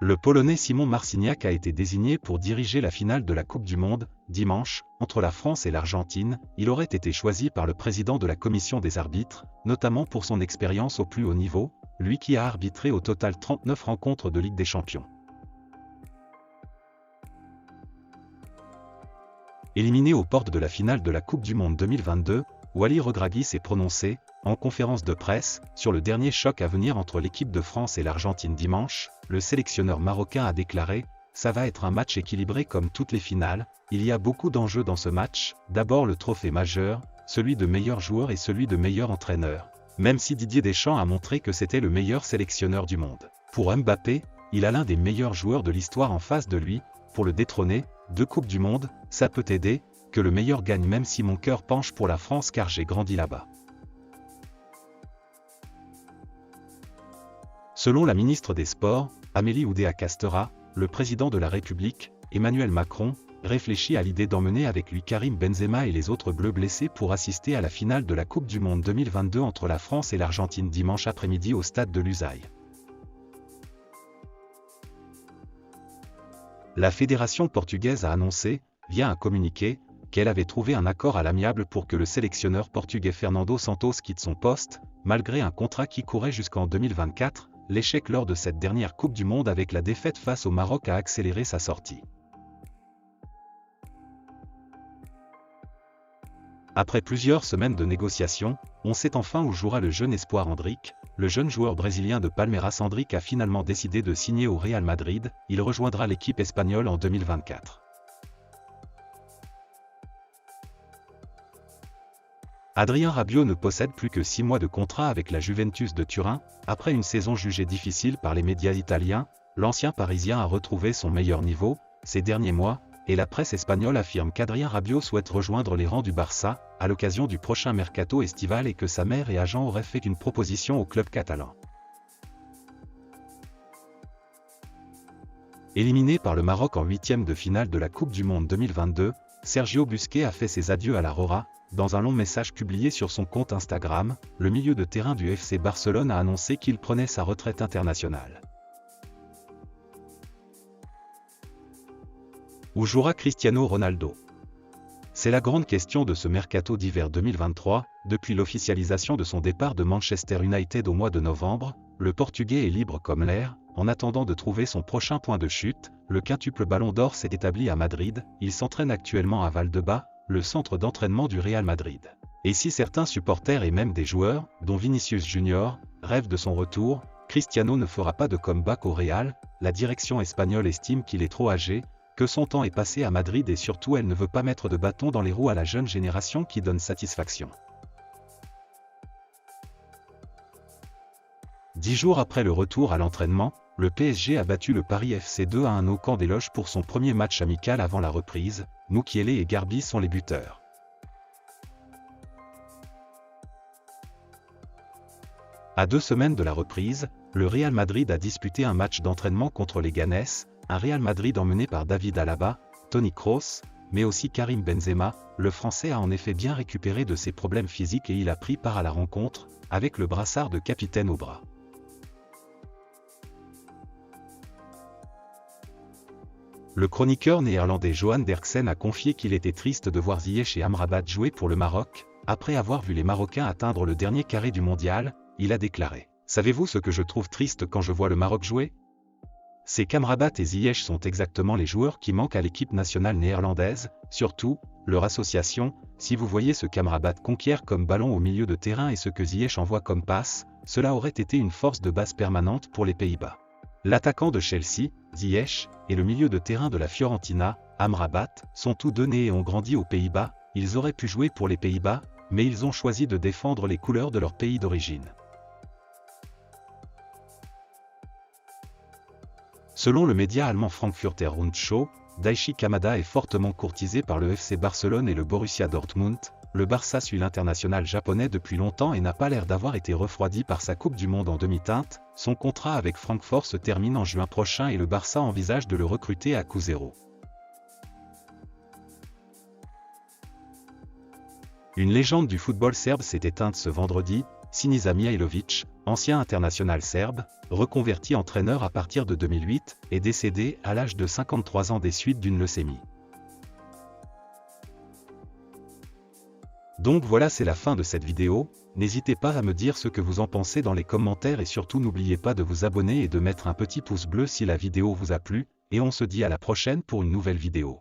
Le Polonais Simon Marciniak a été désigné pour diriger la finale de la Coupe du Monde, dimanche, entre la France et l'Argentine. Il aurait été choisi par le président de la commission des arbitres, notamment pour son expérience au plus haut niveau, lui qui a arbitré au total 39 rencontres de Ligue des Champions. Éliminé aux portes de la finale de la Coupe du Monde 2022, Wally Regragui s'est prononcé, en conférence de presse, sur le dernier choc à venir entre l'équipe de France et l'Argentine dimanche. Le sélectionneur marocain a déclaré « Ça va être un match équilibré comme toutes les finales, il y a beaucoup d'enjeux dans ce match, d'abord le trophée majeur, celui de meilleur joueur et celui de meilleur entraîneur, même si Didier Deschamps a montré que c'était le meilleur sélectionneur du monde. Pour Mbappé, il a l'un des meilleurs joueurs de l'histoire en face de lui, pour le détrôner, 2 Coupes du Monde, ça peut aider, que le meilleur gagne même si mon cœur penche pour la France car j'ai grandi là-bas. » Selon la ministre des Sports, Amélie Oudéa-Castéra, le président de la République, Emmanuel Macron, réfléchit à l'idée d'emmener avec lui Karim Benzema et les autres Bleus blessés pour assister à la finale de la Coupe du Monde 2022 entre la France et l'Argentine dimanche après-midi au stade de Lusail. La fédération portugaise a annoncé, via un communiqué, qu'elle avait trouvé un accord à l'amiable pour que le sélectionneur portugais Fernando Santos quitte son poste, malgré un contrat qui courait jusqu'en 2024. L'échec lors de cette dernière Coupe du Monde avec la défaite face au Maroc a accéléré sa sortie. Après plusieurs semaines de négociations, on sait enfin où jouera le jeune espoir Endrick. Le jeune joueur brésilien de Palmeiras Endrick a finalement décidé de signer au Real Madrid. Il rejoindra l'équipe espagnole en 2024. Adrien Rabiot ne possède plus que 6 mois de contrat avec la Juventus de Turin. Après une saison jugée difficile par les médias italiens, l'ancien Parisien a retrouvé son meilleur niveau ces derniers mois, et la presse espagnole affirme qu'Adrien Rabiot souhaite rejoindre les rangs du Barça à l'occasion du prochain mercato estival et que sa mère et agent auraient fait une proposition au club catalan. Éliminé par le Maroc en 8e de finale de la Coupe du Monde 2022, Sergio Busquets a fait ses adieux à la Rora. Dans un long message publié sur son compte Instagram, le milieu de terrain du FC Barcelone a annoncé qu'il prenait sa retraite internationale. Où jouera Cristiano Ronaldo? C'est la grande question de ce mercato d'hiver 2023. Depuis l'officialisation de son départ de Manchester United au mois de novembre, le Portugais est libre comme l'air. En attendant de trouver son prochain point de chute, le quintuple Ballon d'Or s'est établi à Madrid. Il s'entraîne actuellement à Valdebebas, le centre d'entraînement du Real Madrid. Et si certains supporters et même des joueurs, dont Vinicius Junior, rêvent de son retour, Cristiano ne fera pas de comeback au Real. La direction espagnole estime qu'il est trop âgé, que son temps est passé à Madrid et surtout elle ne veut pas mettre de bâton dans les roues à la jeune génération qui donne satisfaction. 10 jours après le retour à l'entraînement, le PSG a battu le Paris FC 2-1 au Camp des Loges pour son premier match amical avant la reprise. Mukiele et Garbi sont les buteurs. À 2 semaines de la reprise, le Real Madrid a disputé un match d'entraînement contre les Ganes, un Real Madrid emmené par David Alaba, Toni Kroos, mais aussi Karim Benzema. Le Français a en effet bien récupéré de ses problèmes physiques et il a pris part à la rencontre, avec le brassard de capitaine au bras. Le chroniqueur néerlandais Johan Derksen a confié qu'il était triste de voir Ziyech et Amrabat jouer pour le Maroc. Après avoir vu les Marocains atteindre le dernier carré du mondial, il a déclaré « Savez-vous ce que je trouve triste quand je vois le Maroc jouer ? C'est qu'Amrabat et Ziyech sont exactement les joueurs qui manquent à l'équipe nationale néerlandaise, surtout, leur association. Si vous voyez ce qu'Amrabat conquiert comme ballon au milieu de terrain et ce que Ziyech envoie comme passe, cela aurait été une force de base permanente pour les Pays-Bas. » L'attaquant de Chelsea, Ziyech, et le milieu de terrain de la Fiorentina, Amrabat, sont tous deux nés et ont grandi aux Pays-Bas. Ils auraient pu jouer pour les Pays-Bas, mais ils ont choisi de défendre les couleurs de leur pays d'origine. Selon le média allemand Frankfurter Rundschau, Daichi Kamada est fortement courtisé par le FC Barcelone et le Borussia Dortmund. Le Barça suit l'international japonais depuis longtemps et n'a pas l'air d'avoir été refroidi par sa Coupe du Monde en demi-teinte. Son contrat avec Francfort se termine en juin prochain et le Barça envisage de le recruter à coût zéro. Une légende du football serbe s'est éteinte ce vendredi. Sinisa Mihajlović, ancien international serbe, reconverti entraîneur à partir de 2008, est décédé à l'âge de 53 ans des suites d'une leucémie. Donc voilà, c'est la fin de cette vidéo. N'hésitez pas à me dire ce que vous en pensez dans les commentaires et surtout n'oubliez pas de vous abonner et de mettre un petit pouce bleu si la vidéo vous a plu, et on se dit à la prochaine pour une nouvelle vidéo.